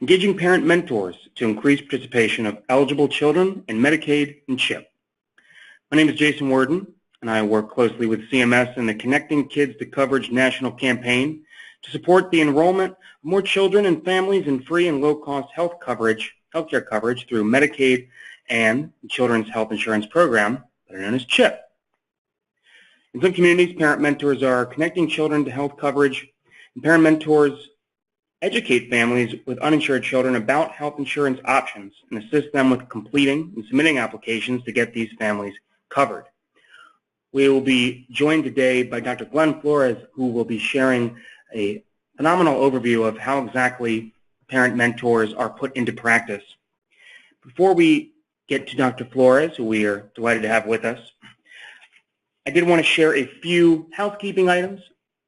engaging parent mentors to increase participation of eligible children in Medicaid and CHIP. My name is Jason Worden, and I work closely with CMS in the Connecting Kids to Coverage National Campaign to support the enrollment of more children and families in free and low-cost healthcare coverage through Medicaid and the Children's Health Insurance Program, better known as CHIP. In some communities, parent mentors are connecting children to health coverage, and parent mentors educate families with uninsured children about health insurance options and assist them with completing and submitting applications to get these families covered. We will be joined today by Dr. Glenn Flores, who will be sharing a phenomenal overview of how exactly parent mentors are put into practice. Before we get to Dr. Flores, who we are delighted to have with us, I did want to share a few housekeeping items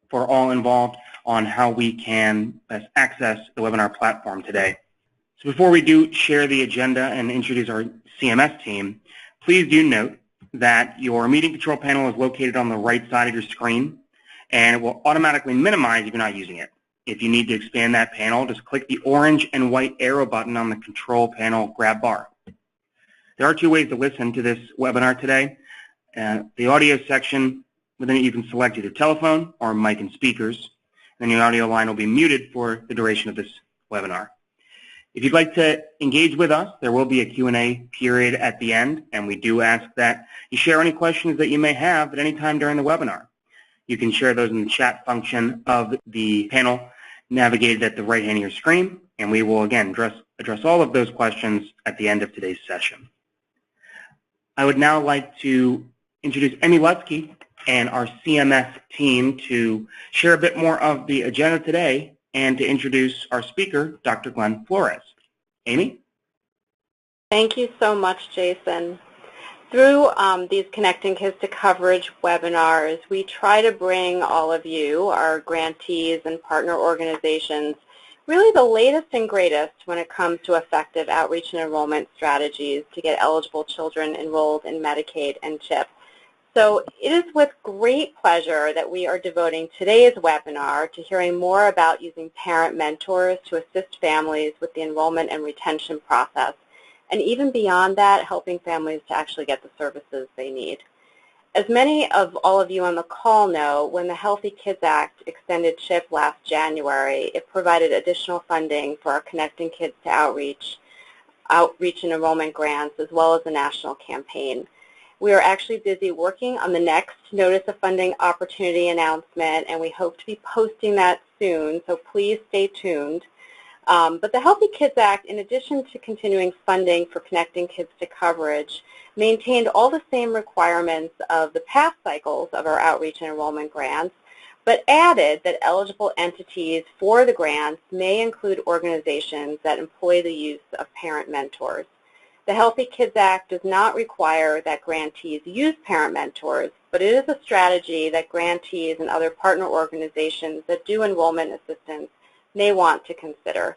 for all involved on how we can best access the webinar platform today. So before we do share the agenda and introduce our CMS team, please do note that your meeting control panel is located on the right side of your screen, and it will automatically minimize if you're not using it. If you need to expand that panel, just click the orange and white arrow button on the control panel grab bar. There are two ways to listen to this webinar today. The audio section, within it you can select either telephone or mic and speakers, and your audio line will be muted for the duration of this webinar. If you'd like to engage with us, there will be a Q&A period at the end, and we do ask that you share any questions that you may have at any time during the webinar. You can share those in the chat function of the panel navigated at the right hand of your screen, and we will again address all of those questions at the end of today's session. I would now like to introduce Amy Lutsky and our CMS team to share a bit more of the agenda today and to introduce our speaker, Dr. Glenn Flores. Amy? Thank you so much, Jason. Through these Connecting Kids to Coverage webinars, we try to bring all of you, our grantees and partner organizations, really the latest and greatest when it comes to effective outreach and enrollment strategies to get eligible children enrolled in Medicaid and CHIP. So it is with great pleasure that we are devoting today's webinar to hearing more about using parent mentors to assist families with the enrollment and retention process, and even beyond that, helping families to actually get the services they need. As many of all of you on the call know, when the Healthy Kids Act extended CHIP last January, it provided additional funding for our Connecting Kids to Outreach and enrollment grants, as well as the national campaign. We are actually busy working on the next Notice of Funding Opportunity announcement, and we hope to be posting that soon, so please stay tuned. But the Healthy Kids Act, in addition to continuing funding for Connecting Kids to Coverage, maintained all the same requirements of the past cycles of our outreach and enrollment grants, but added that eligible entities for the grants may include organizations that employ the use of parent mentors. The Healthy Kids Act does not require that grantees use parent mentors, but it is a strategy that grantees and other partner organizations that do enrollment assistance may want to consider.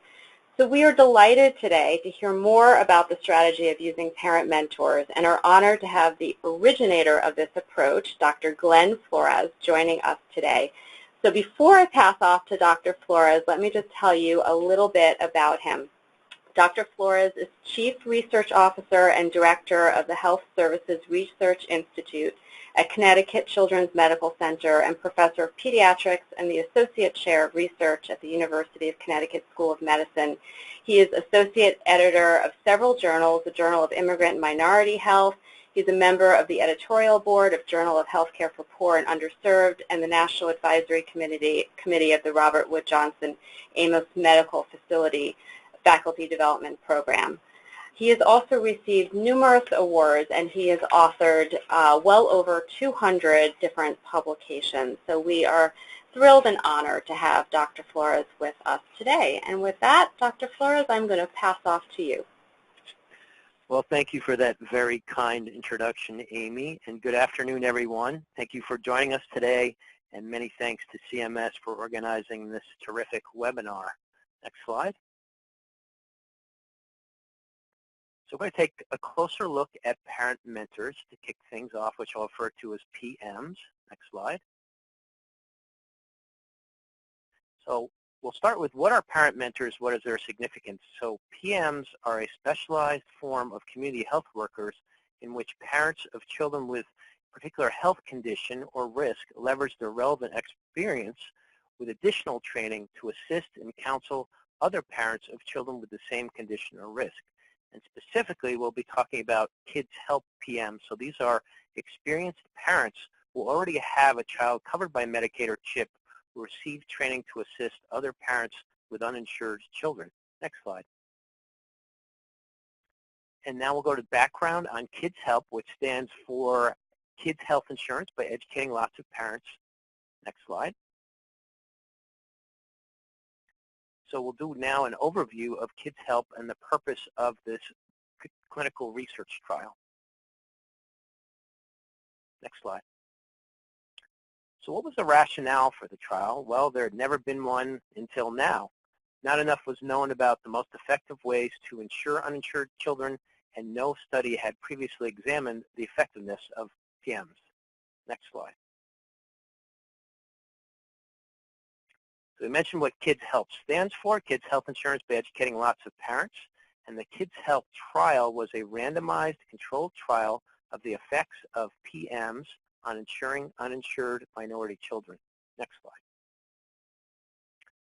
So we are delighted today to hear more about the strategy of using parent mentors and are honored to have the originator of this approach, Dr. Glenn Flores, joining us today. So before I pass off to Dr. Flores, let me just tell you a little bit about him. Dr. Flores is Chief Research Officer and Director of the Health Services Research Institute at Connecticut Children's Medical Center and Professor of Pediatrics and the Associate Chair of Research at the University of Connecticut School of Medicine. He is Associate Editor of several journals, the Journal of Immigrant and Minority Health. He's a member of the editorial board of Journal of Healthcare for Poor and Underserved and the National Advisory Committee of the Robert Wood Johnson Amos Medical Facility Faculty Development Program. He has also received numerous awards, and he has authored well over 200 different publications. So we are thrilled and honored to have Dr. Flores with us today. And with that, Dr. Flores, I'm going to pass off to you. Well, thank you for that very kind introduction, Amy, and good afternoon, everyone. Thank you for joining us today, and many thanks to CMS for organizing this terrific webinar. Next slide. So we're going to take a closer look at parent mentors to kick things off, which I'll refer to as PMs. Next slide. So We'll start with what are parent mentors, what is their significance. So PMs are a specialized form of community health workers in which parents of children with particular health condition or risk leverage their relevant experience with additional training to assist and counsel other parents of children with the same condition or risk. And specifically, we'll be talking about Kids Help PMs. So these are experienced parents who already have a child covered by Medicaid or CHIP who receive training to assist other parents with uninsured children. Next slide. And now we'll go to background on Kids Help, which stands for Kids Health Insurance by educating lots of parents. Next slide. So we'll do now an overview of Kids Help and the purpose of this clinical research trial. Next slide. So what was the rationale for the trial? Well, there had never been one until now. Not enough was known about the most effective ways to insure uninsured children, and no study had previously examined the effectiveness of PMs. Next slide. So we mentioned what Kids Help stands for, Kids Health Insurance by Educating Lots of Parents. And the Kids Help trial was a randomized controlled trial of the effects of PMs on insuring uninsured minority children. Next slide.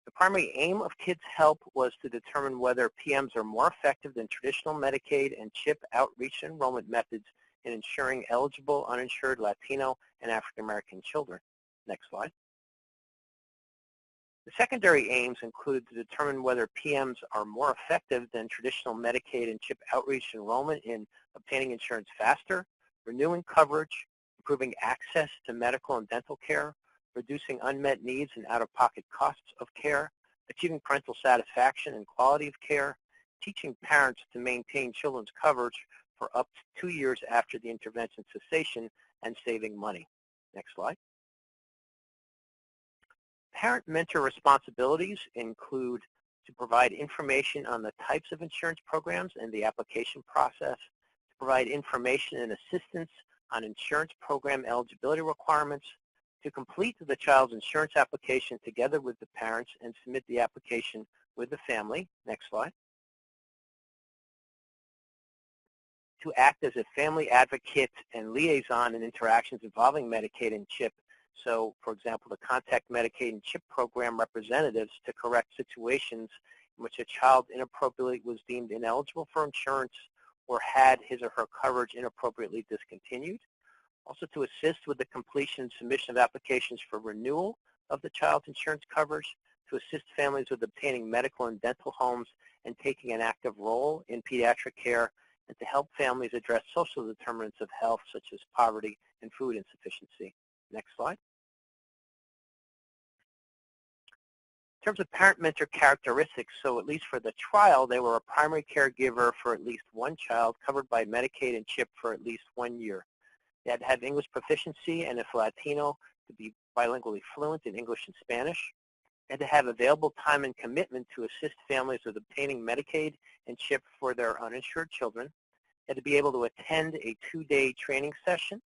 The primary aim of Kids Help was to determine whether PMs are more effective than traditional Medicaid and CHIP outreach and enrollment methods in insuring eligible uninsured Latino and African American children. Next slide. The secondary aims include to determine whether PMs are more effective than traditional Medicaid and CHIP outreach enrollment in obtaining insurance faster, renewing coverage, improving access to medical and dental care, reducing unmet needs and out-of-pocket costs of care, achieving parental satisfaction and quality of care, teaching parents to maintain children's coverage for up to 2 years after the intervention cessation, and saving money. Next slide. Parent mentor responsibilities include to provide information on the types of insurance programs and the application process, to provide information and assistance on insurance program eligibility requirements, to complete the child's insurance application together with the parents and submit the application with the family. Next slide. To act as a family advocate and liaison in interactions involving Medicaid and CHIP. So, for example, to contact Medicaid and CHIP program representatives to correct situations in which a child inappropriately was deemed ineligible for insurance or had his or her coverage inappropriately discontinued. Also to assist with the completion and submission of applications for renewal of the child's insurance coverage, to assist families with obtaining medical and dental homes and taking an active role in pediatric care, and to help families address social determinants of health such as poverty and food insufficiency. Next slide. In terms of parent mentor characteristics, so at least for the trial, they were a primary caregiver for at least one child covered by Medicaid and CHIP for at least 1 year. They had to have English proficiency, and if Latino, to be bilingually fluent in English and Spanish. They had to have available time and commitment to assist families with obtaining Medicaid and CHIP for their uninsured children. They had to be able to attend a 2-day training session.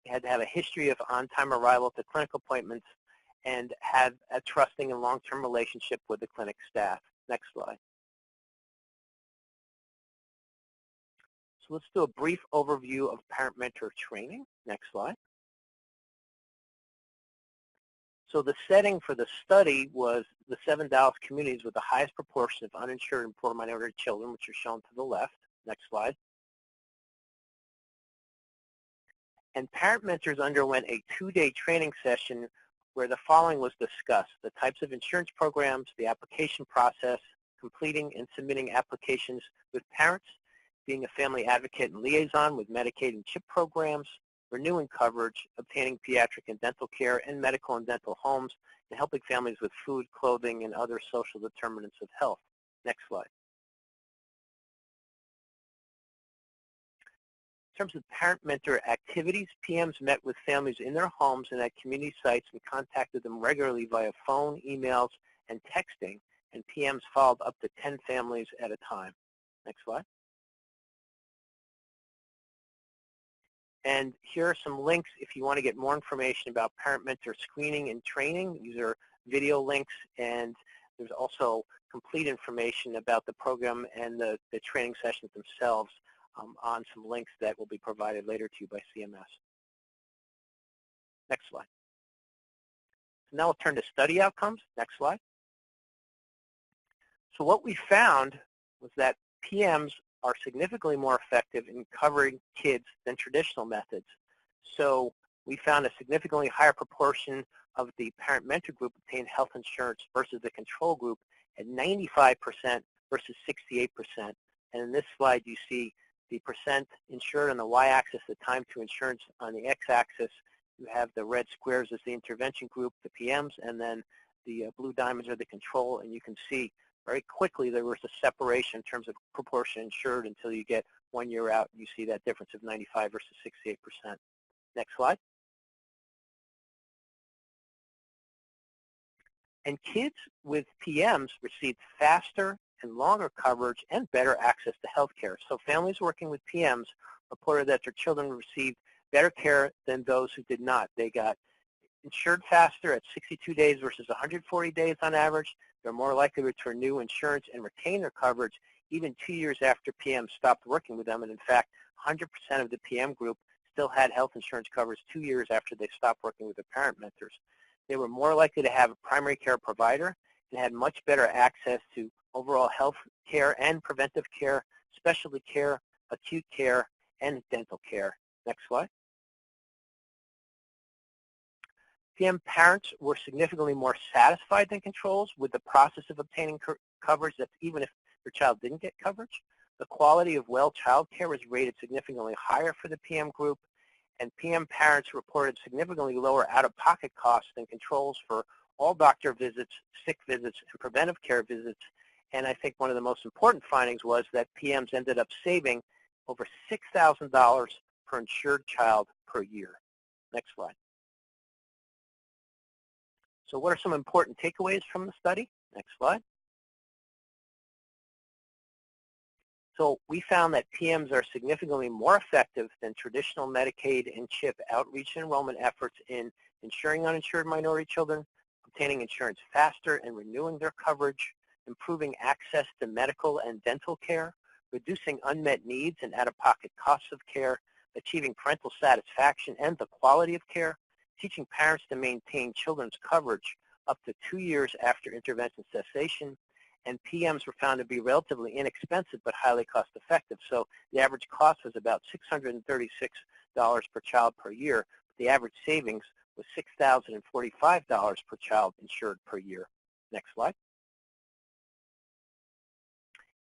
They had to have a history of on-time arrival to clinic appointments and have a trusting and long-term relationship with the clinic staff. Next slide. So let's do a brief overview of parent mentor training. Next slide. So the setting for the study was the 7 Dallas communities with the highest proportion of uninsured and poor minority children, which are shown to the left. Next slide. And parent mentors underwent a 2-day training session where the following was discussed: the types of insurance programs, the application process, completing and submitting applications with parents, being a family advocate and liaison with Medicaid and CHIP programs, renewing coverage, obtaining pediatric and dental care and medical and dental homes, and helping families with food, clothing, and other social determinants of health. Next slide. In terms of parent mentor activities, PMs met with families in their homes and at community sites and contacted them regularly via phone, emails, and texting, and PMs followed up to 10 families at a time. Next slide. And here are some links if you want to get more information about parent mentor screening and training. These are video links, and There's also complete information about the program and the training sessions themselves on some links that will be provided later to you by CMS. Next slide. So now we'll turn to study outcomes. Next slide. So what we found was that PMs are significantly more effective in covering kids than traditional methods. So we found a significantly higher proportion of the parent-mentor group obtained health insurance versus the control group at 95% versus 68%. And in this slide, you see the percent insured on the y-axis, the time to insurance on the x-axis. You have the red squares as the intervention group, the PMs, and then the blue diamonds are the control. And you can see very quickly there was a separation in terms of proportion insured until you get 1 year out. You see that difference of 95 versus 68%. Next slide. And kids with PMs received faster and longer coverage and better access to health care. So families working with PMs reported that their children received better care than those who did not. They got insured faster at 62 days versus 140 days on average. They're more likely to renew insurance and retain their coverage even 2 years after PM stopped working with them. And in fact, 100% of the PM group still had health insurance coverage 2 years after they stopped working with their parent mentors. They were more likely to have a primary care provider and had much better access to overall health care and preventive care, specialty care, acute care, and dental care. Next slide. PM parents were significantly more satisfied than controls with the process of obtaining coverage, that even if their child didn't get coverage. The quality of well child care was rated significantly higher for the PM group, and PM parents reported significantly lower out-of-pocket costs than controls for all doctor visits, sick visits, and preventive care visits. And I think one of the most important findings was that PMs ended up saving over $6,000 per insured child per year. Next slide. So what are some important takeaways from the study? Next slide. So we found that PMs are significantly more effective than traditional Medicaid and CHIP outreach and enrollment efforts in insuring uninsured minority children, obtaining insurance faster and renewing their coverage, improving access to medical and dental care, reducing unmet needs and out-of-pocket costs of care, achieving parental satisfaction and the quality of care, teaching parents to maintain children's coverage up to 2 years after intervention cessation, and PMs were found to be relatively inexpensive but highly cost-effective. So the average cost was about $636 per child per year. The average savings was $6,045 per child insured per year. Next slide.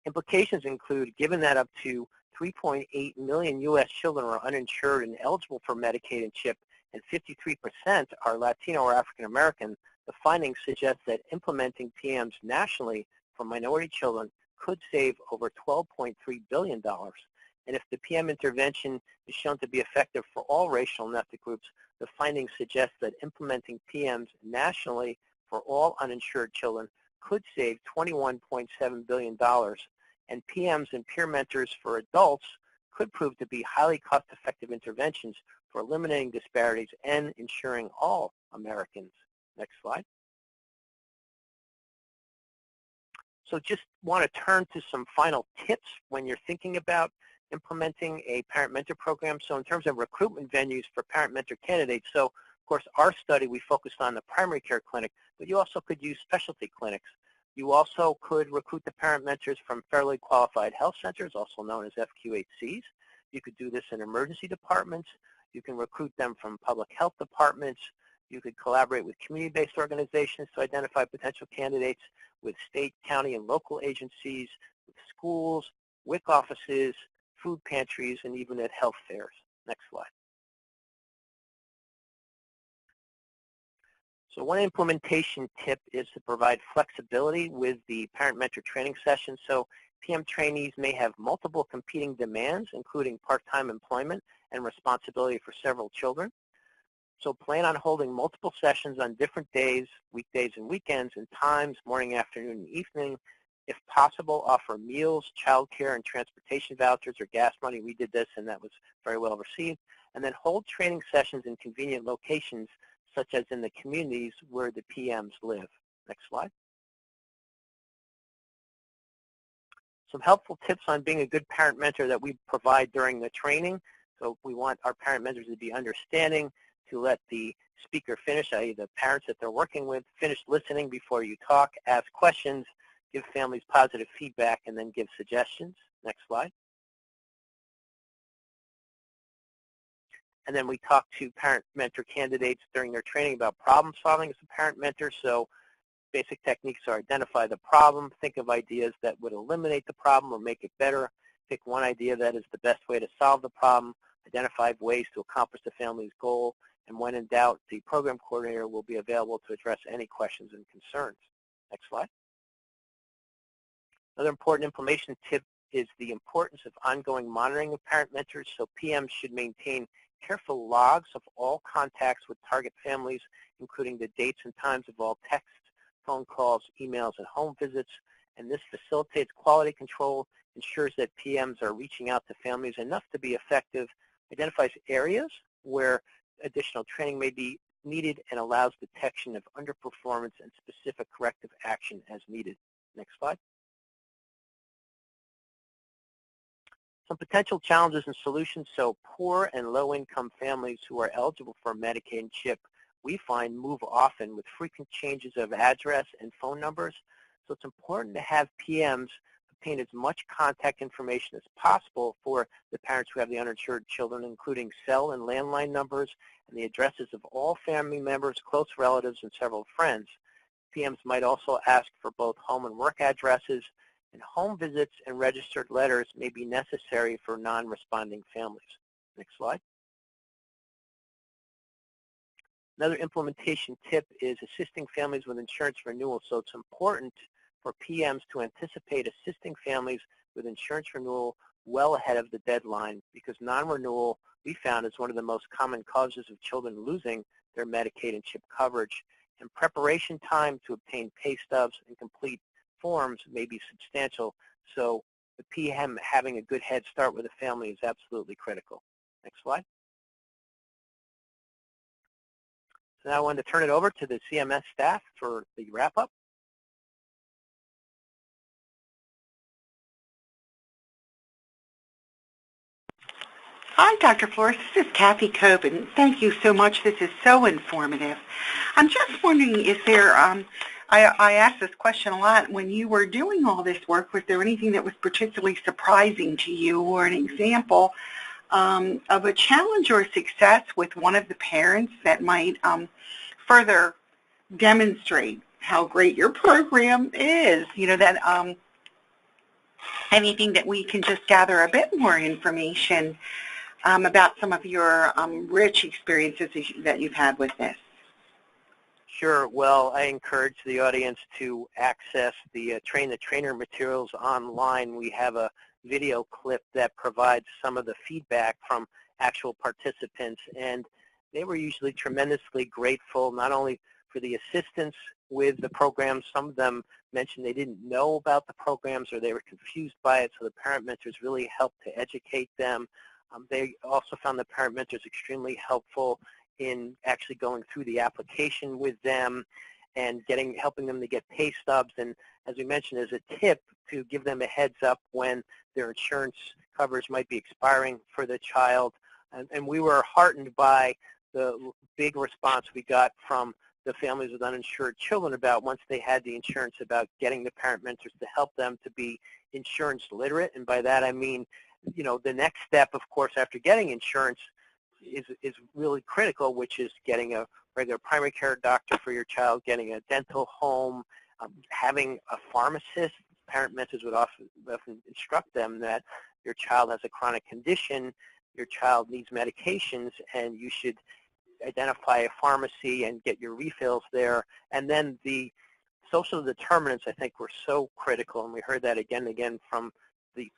Implications include, given that up to 3.8 million U.S. children are uninsured and eligible for Medicaid and CHIP, and 53% are Latino or African American, the findings suggest that implementing PMs nationally for minority children could save over $12.3 billion. And if the PM intervention is shown to be effective for all racial and ethnic groups, the findings suggest that implementing PMs nationally for all uninsured children could save $21.7 billion. And PMs and peer mentors for adults could prove to be highly cost-effective interventions for eliminating disparities and ensuring all Americans. Next slide. So just want to turn to some final tips when you're thinking about implementing a parent-mentor program. So in terms of recruitment venues for parent-mentor candidates, so of course our study, we focused on the primary care clinic, but you also could use specialty clinics. You also could recruit the parent mentors from federally qualified health centers, also known as FQHCs. You could do this in emergency departments. You can recruit them from public health departments. You could collaborate with community-based organizations to identify potential candidates, with state, county, and local agencies, with schools, WIC offices, food pantries, and even at health fairs. Next slide. So one implementation tip is to provide flexibility with the parent-mentor training session. So PM trainees may have multiple competing demands, including part-time employment and responsibility for several children. So plan on holding multiple sessions on different days, weekdays and weekends, and times, morning, afternoon, and evening. If possible, offer meals, childcare, and transportation vouchers or gas money. We did this, and that was very well received. And then hold training sessions in convenient locations, such as in the communities where the PMs live. Next slide. Some helpful tips on being a good parent mentor that we provide during the training. So we want our parent mentors to be understanding, to let the speaker finish, i.e. the parents that they're working with, finish listening before you talk, ask questions, give families positive feedback, and then give suggestions. Next slide. And then we talk to parent mentor candidates during their training about problem solving as a parent mentor. So basic techniques are identify the problem, think of ideas that would eliminate the problem or make it better, pick one idea that is the best way to solve the problem, identify ways to accomplish the family's goal, and when in doubt, the program coordinator will be available to address any questions and concerns. Next slide. Another important implementation tip is the importance of ongoing monitoring of parent mentors. So PMs should maintain careful logs of all contacts with target families, including the dates and times of all texts, phone calls, emails, and home visits. And this facilitates quality control, ensures that PMs are reaching out to families enough to be effective, identifies areas where additional training may be needed, and allows detection of underperformance and specific corrective action as needed. Next slide. Some potential challenges and solutions. So poor and low-income families who are eligible for Medicaid and CHIP, we find move often with frequent changes of address and phone numbers. So it's important to have PMs obtain as much contact information as possible for the parents who have the uninsured children, including cell and landline numbers and the addresses of all family members, close relatives, and several friends. PMs might also ask for both home and work addresses, and home visits and registered letters may be necessary for non-responding families. Next slide. Another implementation tip is assisting families with insurance renewal. So it's important for PMs to anticipate assisting families with insurance renewal well ahead of the deadline, because non-renewal, we found, is one of the most common causes of children losing their Medicaid and CHIP coverage. And preparation time to obtain pay stubs and complete forms may be substantial, so the PM having a good head start with a family is absolutely critical. Next slide. So now I want to turn it over to the CMS staff for the wrap-up. Hi, Dr. Flores. This is Kathy Coben. Thank you so much. This is so informative. I'm just wondering, is there, I ask this question a lot, when you were doing all this work, was there anything that was particularly surprising to you, or an example of a challenge or success with one of the parents that might further demonstrate how great your program is? You know, that anything that we can just gather a bit more information about some of your rich experiences that you've had with this. Sure. Well, I encourage the audience to access the Train the Trainer materials online. We have a video clip that provides some of the feedback from actual participants, and they were usually tremendously grateful, not only for the assistance with the programs. Some of them mentioned they didn't know about the programs or they were confused by it, so the parent mentors really helped to educate them. They also found the parent mentors extremely helpful in actually going through the application with them and helping them to get pay stubs. And as we mentioned, as a tip, to give them a heads up when their insurance coverage might be expiring for the child. And we were heartened by the big response we got from the families with uninsured children about, once they had the insurance, about getting the parent mentors to help them to be insurance literate. And by that I mean, you know, the next step, of course, after getting insurance is really critical, which is getting a regular primary care doctor for your child, getting a dental home, having a pharmacist. Parent mentors would often instruct them that your child has a chronic condition, your child needs medications, and you should identify a pharmacy and get your refills there. And then the social determinants, I think, were so critical, and we heard that again and again from the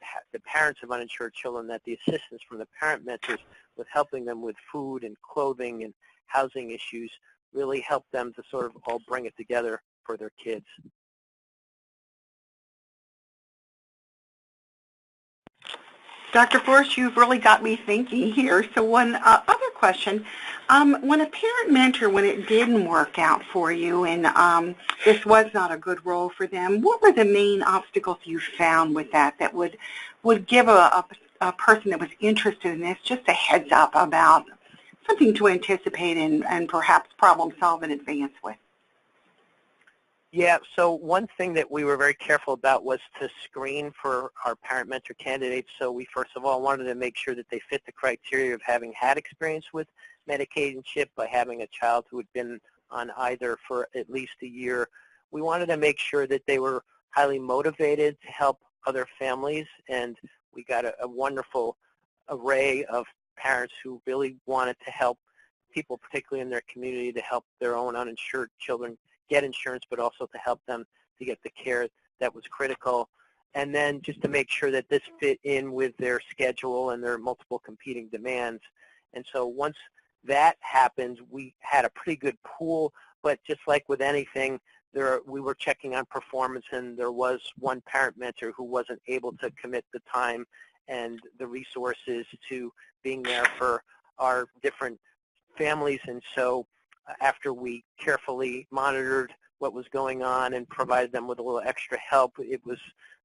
parents of uninsured children, that the assistance from the parent mentors with helping them with food and clothing and housing issues really helped them to sort of all bring it together for their kids. Dr. Flores, you've really got me thinking here. So one other question. When a parent mentor, when it didn't work out for you and this was not a good role for them, what were the main obstacles you found with that would give a person that was interested in this just a heads up about something to anticipate and perhaps problem solve in advance with? Yeah, so one thing that we were very careful about was to screen for our parent mentor candidates. So we first of all wanted to make sure that they fit the criteria of having had experience with Medicaid and CHIP by having a child who had been on either for at least a year. We wanted to make sure that they were highly motivated to help other families, and we got a wonderful array of parents who really wanted to help people, particularly in their community, to help their own uninsured children get insurance, but also to help them to get the care that was critical. And then just to make sure that this fit in with their schedule and their multiple competing demands. And so once that happened, we had a pretty good pool, but just like with anything, we were checking on performance, and there was one parent mentor who wasn't able to commit the time and the resources to being there for our different families. And so after we carefully monitored what was going on and provided them with a little extra help, it was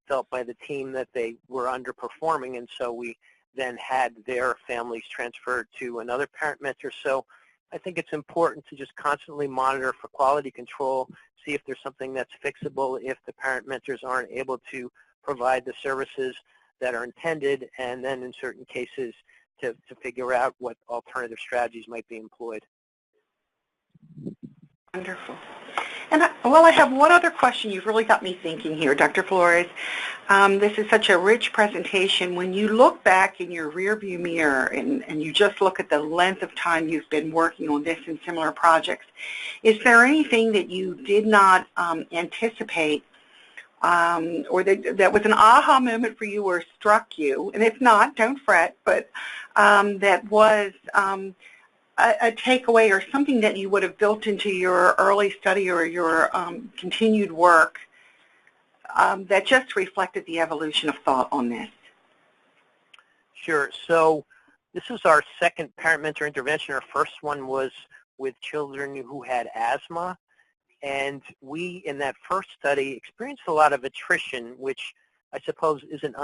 felt by the team that they were underperforming, and so we then had their families transferred to another parent mentor. So I think it's important to just constantly monitor for quality control, see if there's something that's fixable if the parent mentors aren't able to provide the services that are intended, and then in certain cases to figure out what alternative strategies might be employed. Wonderful. And I have one other question. You've really got me thinking here, Dr. Flores. This is such a rich presentation. When you look back in your rearview mirror and you just look at the length of time you've been working on this and similar projects, is there anything that you did not anticipate or that was an aha moment for you or struck you? And if not, don't fret, but that was a takeaway or something that you would have built into your early study or your continued work that just reflected the evolution of thought on this? Sure. So this is our second parent mentor intervention. Our first one was with children who had asthma. And we, in that first study, experienced a lot of attrition, which I suppose isn't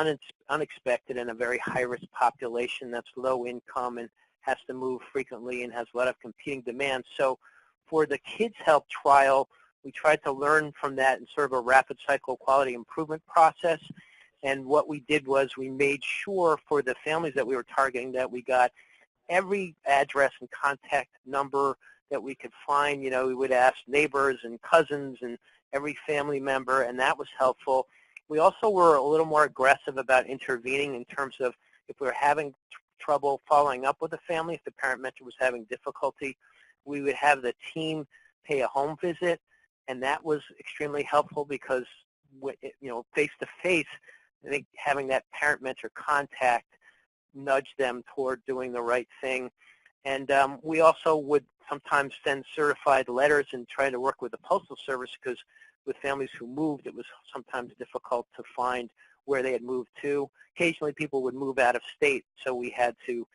unexpected in a very high-risk population that's low income and has to move frequently and has a lot of competing demands. So for the Kids Help trial, we tried to learn from that in sort of a rapid cycle quality improvement process. And what we did was we made sure for the families that we were targeting that we got every address and contact number that we could find. You know, we would ask neighbors and cousins and every family member, and that was helpful. We also were a little more aggressive about intervening in terms of if we were having trouble following up with the family, if the parent mentor was having difficulty, we would have the team pay a home visit, and that was extremely helpful because, you know, face-to-face, I think having that parent mentor contact nudged them toward doing the right thing. And we also would sometimes send certified letters and try to work with the Postal Service because with families who moved, it was sometimes difficult to find where they had moved to. Occasionally people would move out of state, so we had to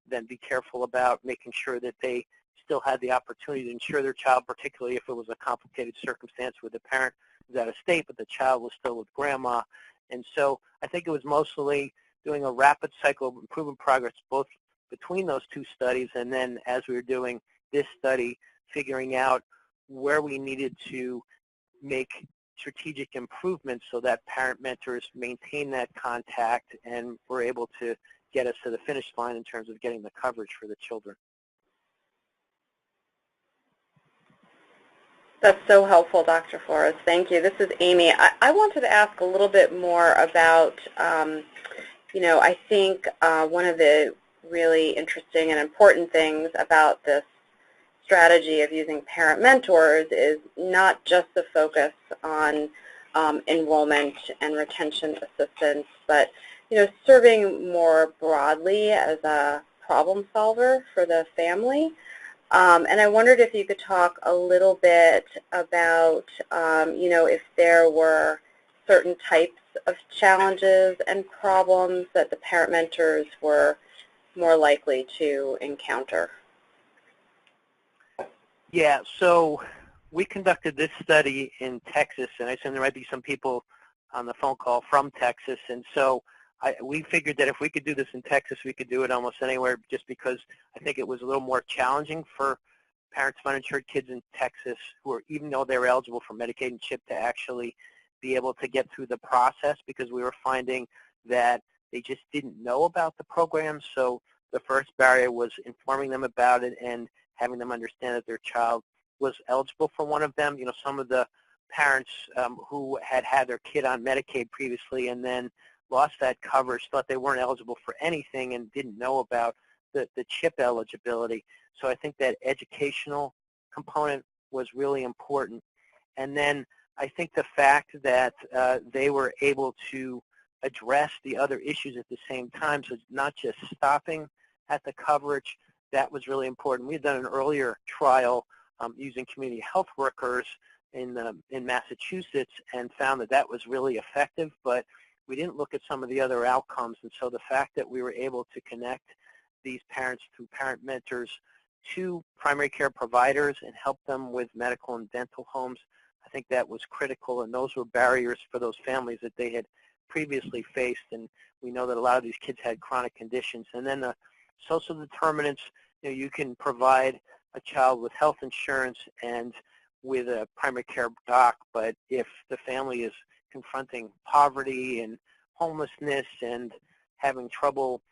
then be careful about making sure that they still had the opportunity to insure their child, particularly if it was a complicated circumstance where the parent was out of state but the child was still with grandma. And so I think it was mostly doing a rapid cycle of improvement progress both between those two studies, and then as we were doing this study, figuring out where we needed to make strategic improvements so that parent mentors maintain that contact and were able to get us to the finish line in terms of getting the coverage for the children. That's so helpful, Dr. Flores. Thank you. This is Amy. I wanted to ask a little bit more about, you know, I think one of the really interesting and important things about this strategy of using parent mentors is not just the focus on enrollment and retention assistance, but, you know, serving more broadly as a problem solver for the family. And I wondered if you could talk a little bit about, you know, if there were certain types of challenges and problems that the parent mentors were more likely to encounter. Yeah, so we conducted this study in Texas, and I assume there might be some people on the phone call from Texas, and so we figured that if we could do this in Texas, we could do it almost anywhere, just because I think it was a little more challenging for parents of uninsured kids in Texas who are, even though they were eligible for Medicaid and CHIP, to actually be able to get through the process, because we were finding that they just didn't know about the program. So the first barrier was informing them about it and having them understand that their child was eligible for one of them. You know, some of the parents who had had their kid on Medicaid previously and then lost that coverage thought they weren't eligible for anything and didn't know about the CHIP eligibility. So I think that educational component was really important. And then I think the fact that they were able to address the other issues at the same time, so not just stopping at the coverage, that was really important. We had done an earlier trial using community health workers in Massachusetts and found that that was really effective, but we didn't look at some of the other outcomes. And so the fact that we were able to connect these parents through parent mentors to primary care providers and help them with medical and dental homes, I think that was critical, and those were barriers for those families that they had previously faced. And we know that a lot of these kids had chronic conditions. And then the social determinants, you know, you can provide a child with health insurance and with a primary care doc, but if the family is confronting poverty and homelessness and having trouble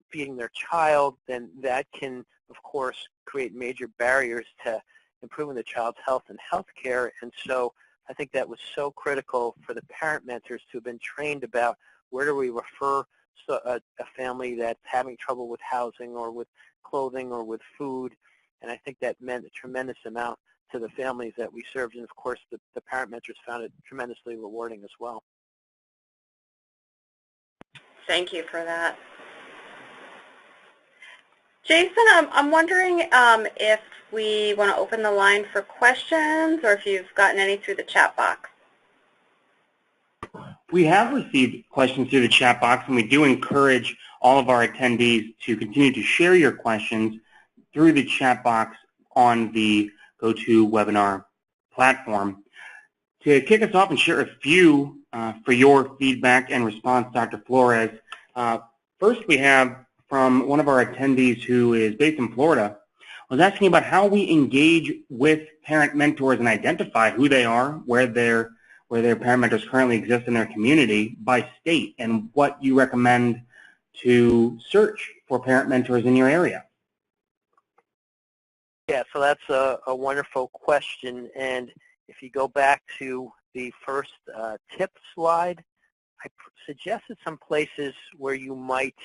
feeding their child, then that can, of course, create major barriers to improving the child's health and health care. And so I think that was so critical for the parent mentors to have been trained about where do we refer a family that's having trouble with housing or with clothing or with food. And I think that meant a tremendous amount to the families that we served. And of course, the parent mentors found it tremendously rewarding as well. Thank you for that. Jason, I'm wondering if we want to open the line for questions or if you've gotten any through the chat box. We have received questions through the chat box, and we do encourage all of our attendees to continue to share your questions through the chat box on the GoToWebinar platform. To kick us off and share a few for your feedback and response, Dr. Flores, first we have from one of our attendees who is based in Florida, was asking about how we engage with parent mentors and identify who they are, where their parent mentors currently exist in their community by state, and what you recommend to search for parent mentors in your area. Yeah, so that's a wonderful question. And if you go back to the first tip slide, I suggested some places where you might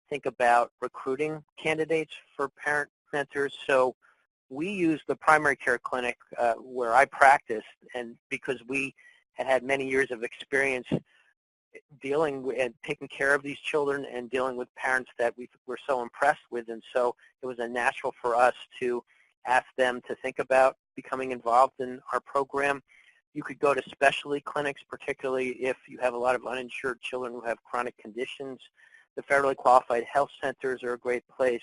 think about recruiting candidates for parent mentors. So we use the primary care clinic where I practiced, and because we had many years of experience dealing with and taking care of these children and dealing with parents that we were so impressed with, and so it was a natural for us to ask them to think about becoming involved in our program. You could go to specialty clinics, particularly if you have a lot of uninsured children who have chronic conditions. The federally qualified health centers are a great place.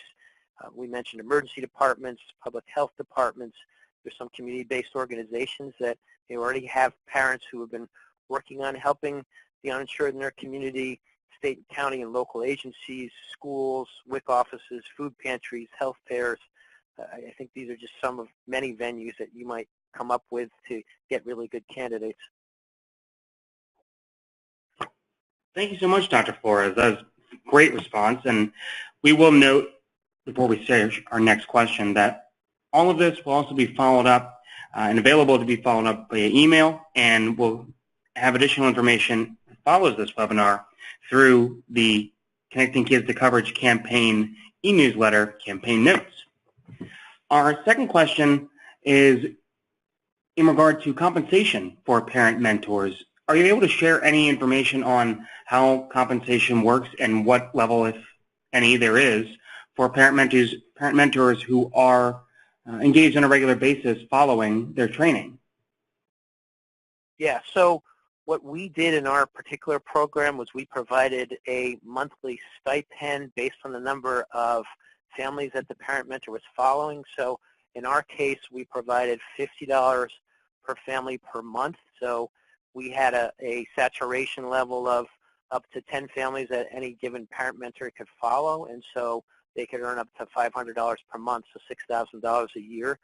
We mentioned emergency departments, public health departments. There's some community-based organizations that they already have parents who have been working on helping the uninsured in their community, state, county, and local agencies, schools, WIC offices, food pantries, health fairs. I think these are just some of many venues that you might come up with to get really good candidates. Thank you so much, Dr. Flores. That was a great response. And we will note, before we say our next question, that all of this will also be followed up and available to be followed up via email, and we'll have additional information that follows this webinar through the Connecting Kids to Coverage campaign e-newsletter campaign notes. Our second question is in regard to compensation for parent mentors. Are you able to share any information on how compensation works and what level, if any, there is for parent mentors who are engaged on a regular basis following their training? Yeah, so what we did in our particular program was we provided a monthly stipend based on the number of families that the parent mentor was following. So In our case, we provided $50 per family per month, so we had a saturation level of up to 10 families that any given parent mentor could follow, and so they could earn up to $500 per month, so $6,000 a year.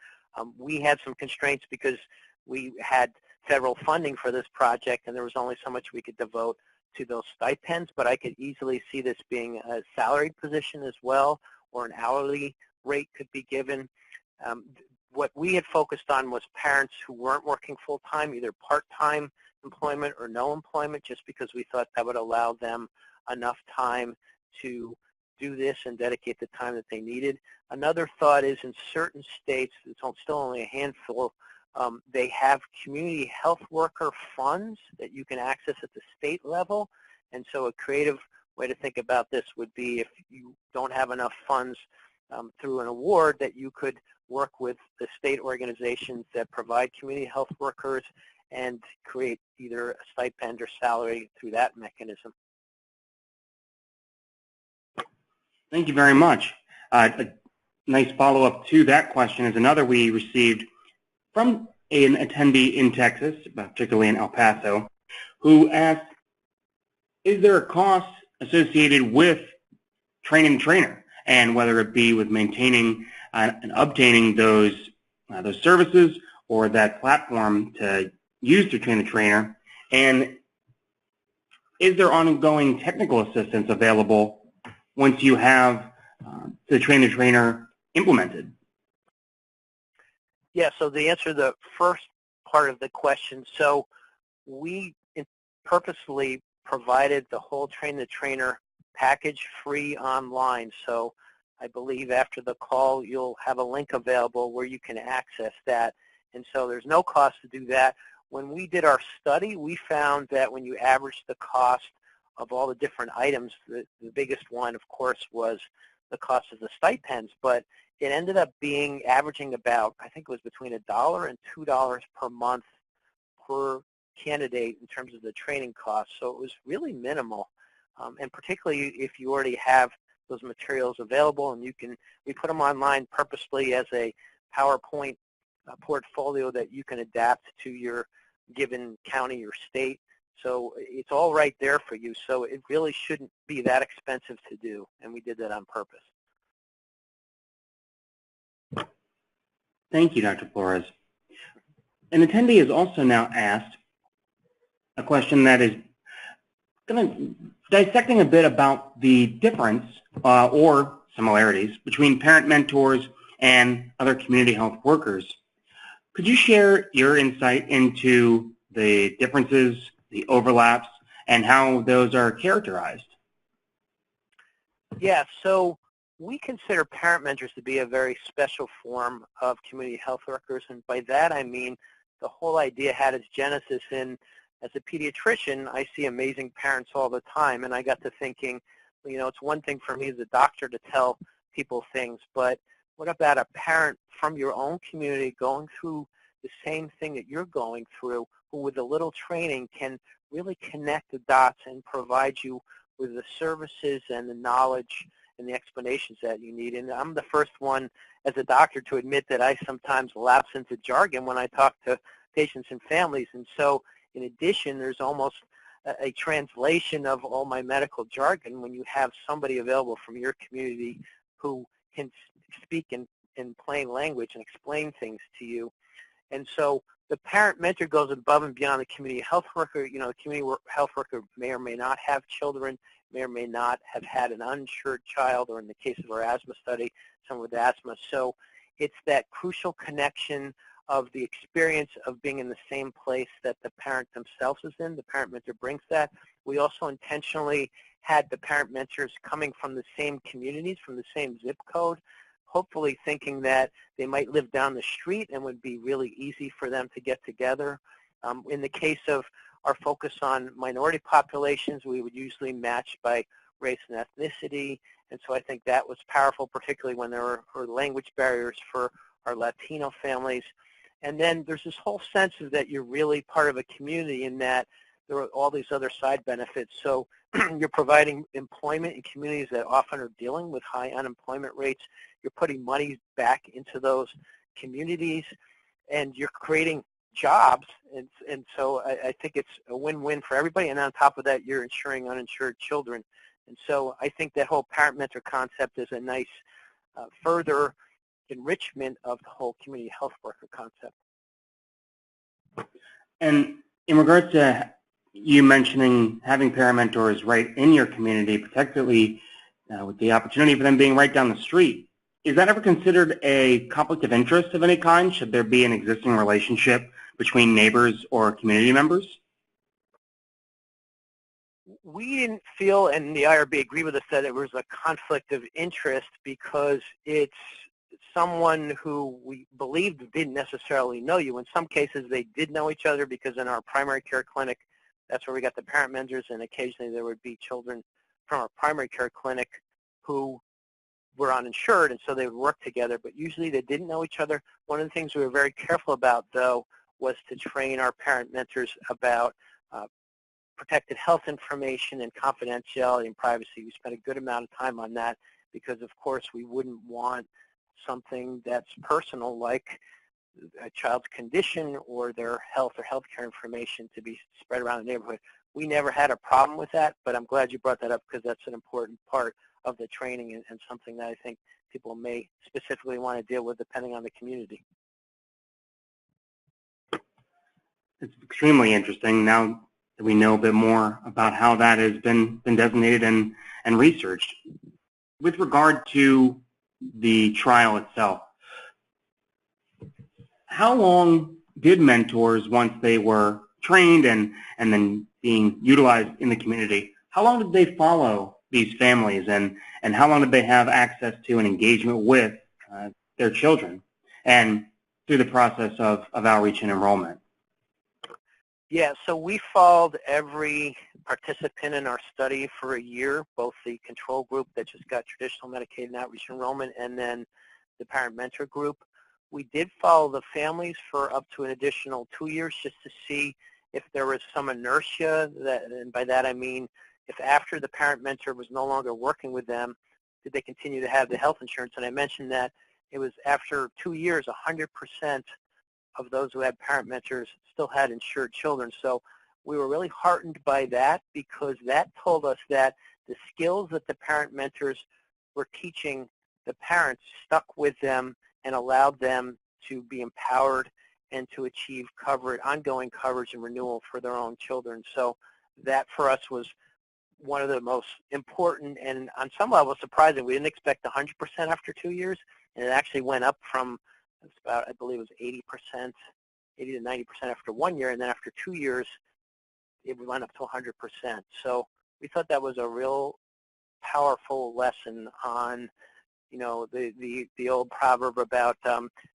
We had some constraints because we had federal funding for this project, and there was only so much we could devote to those stipends, but I could easily see this being a salaried position as well, or an hourly rate could be given. What we had focused on was parents who weren't working full-time, either part-time employment or no employment, just because we thought that would allow them enough time to do this and dedicate the time that they needed. Another thought is in certain states, it's still only a handful, they have community health worker funds that you can access at the state level. And so a creative way to think about this would be if you don't have enough funds through an award, that you could work with the state organizations that provide community health workers and create either a stipend or salary through that mechanism. Thank you very much. A nice follow-up to that question is another we received from an attendee in Texas, particularly in El Paso, who asked, is there a cost associated with training the trainer, and whether it be with maintaining and obtaining those services or that platform to use to train the trainer, and is there ongoing technical assistance available once you have the trainer implemented? Yeah, so the answer to the first part of the question, so we purposely provided the whole train the trainer package free online. So I believe after the call you'll have a link available where you can access that. And so there's no cost to do that. When we did our study, we found that when you average the cost of all the different items, the biggest one, of course, was the cost of the stipends, but it ended up being averaging about, I think it was between $1 and $2 per month per candidate in terms of the training costs. So it was really minimal, and particularly if you already have those materials available, and we put them online purposely as a PowerPoint portfolio that you can adapt to your given county or state. So it's all right there for you. So it really shouldn't be that expensive to do, and we did that on purpose. Thank you, Dr. Flores. An attendee has also now asked a question that is dissecting a bit about the difference or similarities between parent mentors and other community health workers. Could you share your insight into the differences, the overlaps, and how those are characterized? Yeah, so we consider parent mentors to be a very special form of community health workers, and by that I mean the whole idea had its genesis in, as a pediatrician, I see amazing parents all the time, and I got to thinking, you know, it's one thing for me as a doctor to tell people things, but what about a parent from your own community going through the same thing that you're going through, who with a little training can really connect the dots and provide you with the services and the knowledge and the explanations that you need. And I'm the first one as a doctor to admit that I sometimes lapse into jargon when I talk to patients and families. And so in addition, there's almost a translation of all my medical jargon when you have somebody available from your community who can speak in plain language and explain things to you. And so the parent mentor goes above and beyond the community health worker. You know, the community health worker may or may not have children, may or may not have had an uninsured child, or in the case of our asthma study, someone with asthma. So it's that crucial connection of the experience of being in the same place that the parent themselves is in. The parent mentor brings that. We also intentionally had the parent mentors coming from the same communities, from the same zip code, hopefully thinking that they might live down the street and would be really easy for them to get together. In the case of our focus on minority populations, we would usually match by race and ethnicity, and so I think that was powerful, particularly when there were language barriers for our Latino families. And then there's this whole sense of that you're really part of a community, in that there are all these other side benefits. So you're providing employment in communities that often are dealing with high unemployment rates. You're putting money back into those communities, and you're creating jobs, and so I think it's a win-win for everybody, and on top of that, you're ensuring uninsured children. And so I think that whole parent-mentor concept is a nice further enrichment of the whole community health worker concept. And in regards to you mentioning having paramentors right in your community, particularly with the opportunity for them being right down the street, is that ever considered a conflict of interest of any kind? Should there be an existing relationship between neighbors or community members? We didn't feel, and the IRB agreed with us, that it was a conflict of interest because it's someone who we believed didn't necessarily know you. In some cases, they did know each other because in our primary care clinic, that's where we got the parent mentors, and occasionally there would be children from our primary care clinic who were uninsured, and so they would work together, but usually they didn't know each other. One of the things we were very careful about, though, was to train our parent mentors about protected health information and confidentiality and privacy. We spent a good amount of time on that because, of course, we wouldn't want something that's personal, like a child's condition or their health or healthcare information, to be spread around the neighborhood. We never had a problem with that, but I'm glad you brought that up because that's an important part of the training and something that I think people may specifically want to deal with depending on the community. It's extremely interesting now that we know a bit more about how that has been designated and researched. With regard to the trial itself, how long did mentors, once they were trained and then being utilized in the community, how long did they follow these families, and how long did they have access to and engagement with their children and through the process of outreach and enrollment? Yeah, so we followed every participant in our study for a year, both the control group that just got traditional Medicaid and outreach enrollment and then the parent mentor group. We did follow the families for up to an additional 2 years just to see if there was some inertia, and by that I mean if after the parent mentor was no longer working with them, did they continue to have the health insurance? And I mentioned that it was after 2 years, 100% of those who had parent mentors still had insured children. So we were really heartened by that because that told us that the skills that the parent mentors were teaching the parents stuck with them and allowed them to be empowered and to achieve ongoing coverage and renewal for their own children. So that for us was one of the most important and on some level surprising. We didn't expect 100% after 2 years, and it actually went up from about, I believe it was 80%, 80 to 90% after 1 year, and then after 2 years, it went up to 100%. So we thought that was a real powerful lesson on, you know, the old proverb about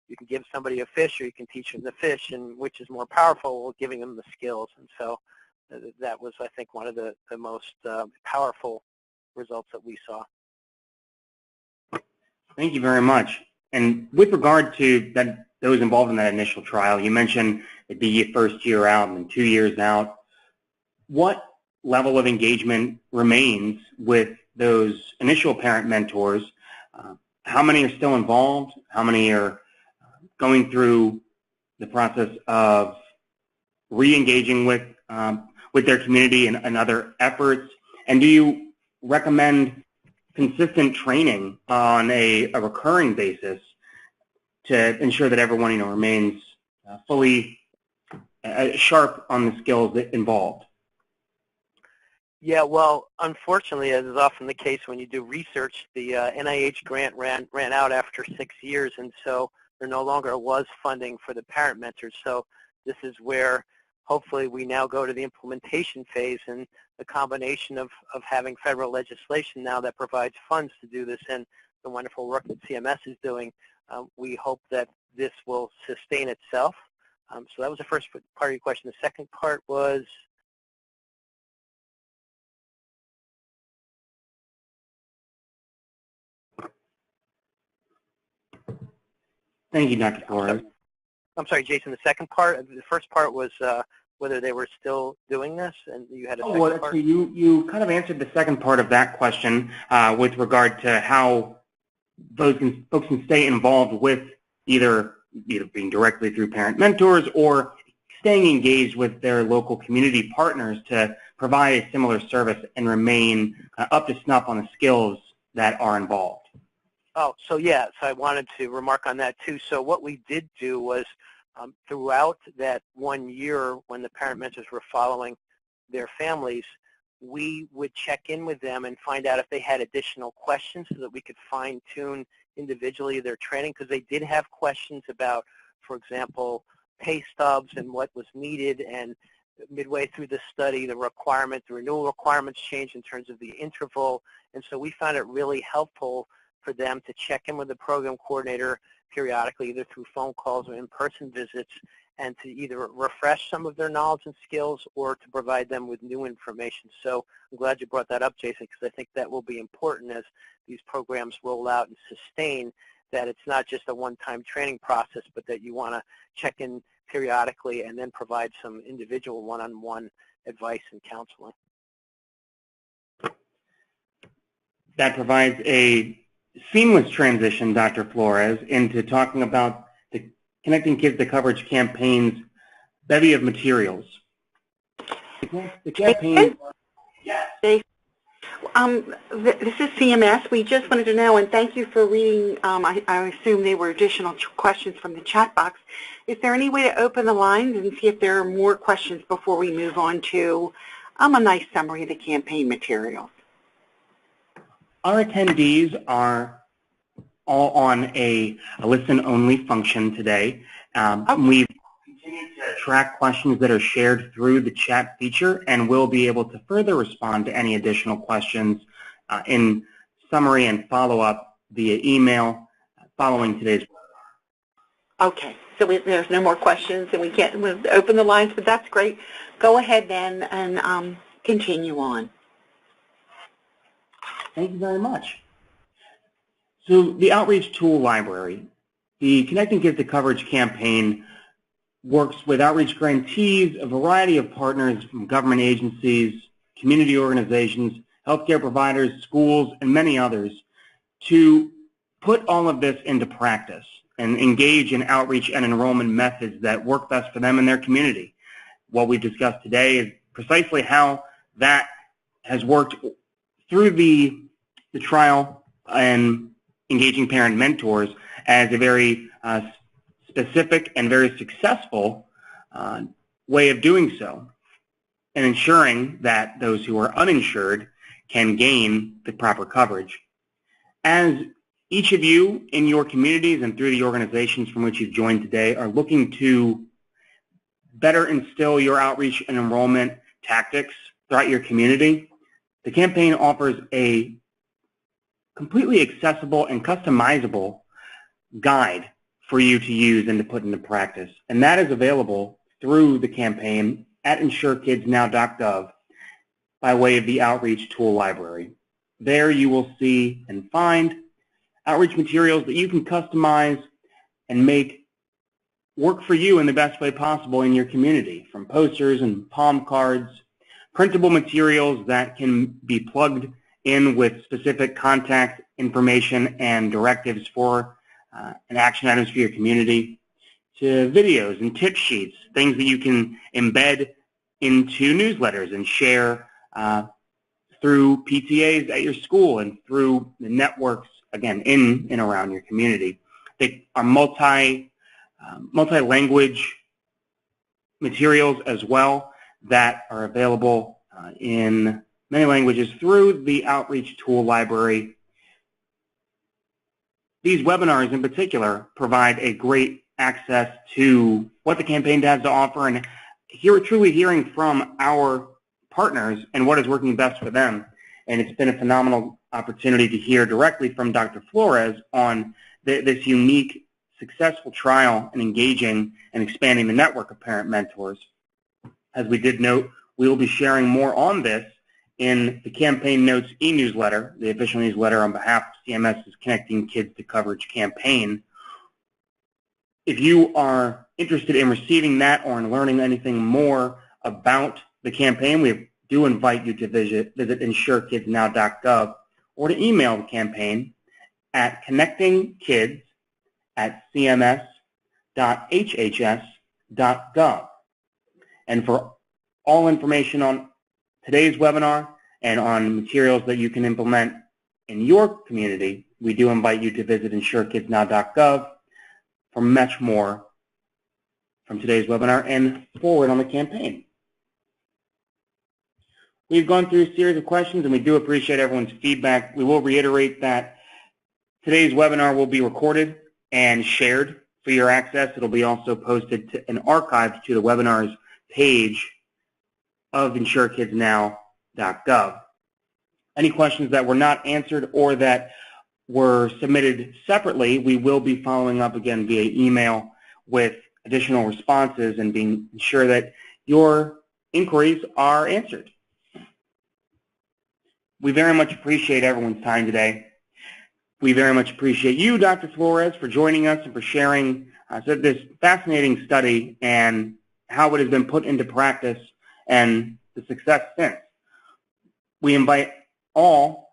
you can give somebody a fish or you can teach them to fish, and which is more powerful, giving them the skills. And so that was, I think, one of the most powerful results that we saw. Thank you very much. And with regard to those involved in that initial trial, you mentioned it'd be your first year out and then 2 years out. What level of engagement remains with those initial parent mentors? How many are still involved? How many are going through the process of re-engaging with their community and other efforts? And do you recommend consistent training on a recurring basis to ensure that everyone, remains fully sharp on the skills that involved? Yeah, well, unfortunately, as is often the case when you do research, the NIH grant ran out after 6 years, and so there no longer was funding for the parent mentors. So this is where hopefully we now go to the implementation phase, and the combination of having federal legislation now that provides funds to do this and the wonderful work that CMS is doing, we hope that this will sustain itself. So that was the first part of your question. The second part was? Thank you, Dr. Flores. I'm sorry, Jason, the second part, the first part was whether they were still doing this, and you had a second part? Well, you kind of answered the second part of that question with regard to how those folks can stay involved with either either being directly through parent mentors or staying engaged with their local community partners to provide a similar service and remain up to snuff on the skills that are involved. Oh, so yeah, so I wanted to remark on that too. So what we did do was throughout that 1 year when the parent mentors were following their families, we would check in with them and find out if they had additional questions so that we could fine-tune individually their training, because they did have questions about, for example, pay stubs and what was needed, and midway through the study, the renewal requirements changed in terms of the interval, and so we found it really helpful for them to check in with the program coordinator periodically, either through phone calls or in-person visits, and to either refresh some of their knowledge and skills or to provide them with new information. So I'm glad you brought that up, Jason, because I think that will be important as these programs roll out and sustain, that it's not just a one-time training process, but that you want to check in periodically and then provide some individual one-on-one advice and counseling. That provides a seamless transition, Dr. Flores, into talking about the Connecting Kids to Coverage campaign's bevy of materials. The campaign... Yes. This is CMS. We just wanted to know, and thank you for reading. I assume they were additional questions from the chat box. Is there any way to open the lines and see if there are more questions before we move on to a nice summary of the campaign materials? Our attendees are all on a listen-only function today. We've continued to track questions that are shared through the chat feature, and we'll be able to further respond to any additional questions in summary and follow-up via email following today's webinar. Okay, so there's no more questions, and we'll open the lines, but that's great. Go ahead then and continue on. Thank you very much. So the Outreach Tool Library, the Connecting Kids to Coverage campaign works with outreach grantees, a variety of partners from government agencies, community organizations, healthcare providers, schools, and many others to put all of this into practice and engage in outreach and enrollment methods that work best for them and their community. What we've discussed today is precisely how that has worked through the trial and engaging parent mentors as a very specific and very successful way of doing so, and ensuring that those who are uninsured can gain the proper coverage. As each of you in your communities and through the organizations from which you've joined today are looking to better instill your outreach and enrollment tactics throughout your community, the campaign offers a completely accessible and customizable guide for you to use and to put into practice. And that is available through the campaign at insurekidsnow.gov by way of the Outreach Tool Library. There you will see and find outreach materials that you can customize and make work for you in the best way possible in your community, from posters and palm cards, printable materials that can be plugged in with specific contact information and directives for and action items for your community, to videos and tip sheets, things that you can embed into newsletters and share through PTAs at your school and through the networks, again, in and around your community. They are multi-language materials as well that are available in many languages through the Outreach Tool Library. These webinars in particular provide a great access to what the campaign has to offer and truly hearing from our partners and what is working best for them. And it's been a phenomenal opportunity to hear directly from Dr. Flores on this unique, successful trial and engaging and expanding the network of parent mentors. As we did note, we will be sharing more on this in the Campaign Notes e-newsletter, the official newsletter on behalf of CMS's Connecting Kids to Coverage campaign. If you are interested in receiving that or in learning anything more about the campaign, we do invite you to visit insurekidsnow.gov or to email the campaign at connectingkids@cms.gov. insured.hhs.gov. And for all information on today's webinar and on materials that you can implement in your community, we do invite you to visit insuredkidsnow.gov for much more from today's webinar and forward on the campaign. We've gone through a series of questions, and we do appreciate everyone's feedback. We will reiterate that today's webinar will be recorded and shared for your access. It'll be also posted to and archived to the webinar's page of insuredkidsnow.gov. Any questions that were not answered or that were submitted separately, we will be following up again via email with additional responses and being sure that your inquiries are answered. We very much appreciate everyone's time today. We very much appreciate you, Dr. Flores, for joining us and for sharing this fascinating study and how it has been put into practice and the success since. We invite all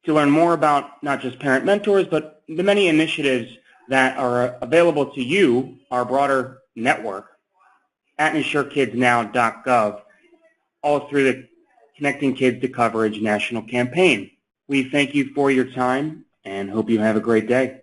to learn more about not just parent mentors, but the many initiatives that are available to you, our broader network, at insuredkidsnow.gov, all through the Connecting Kids to Coverage national campaign. We thank you for your time and hope you have a great day.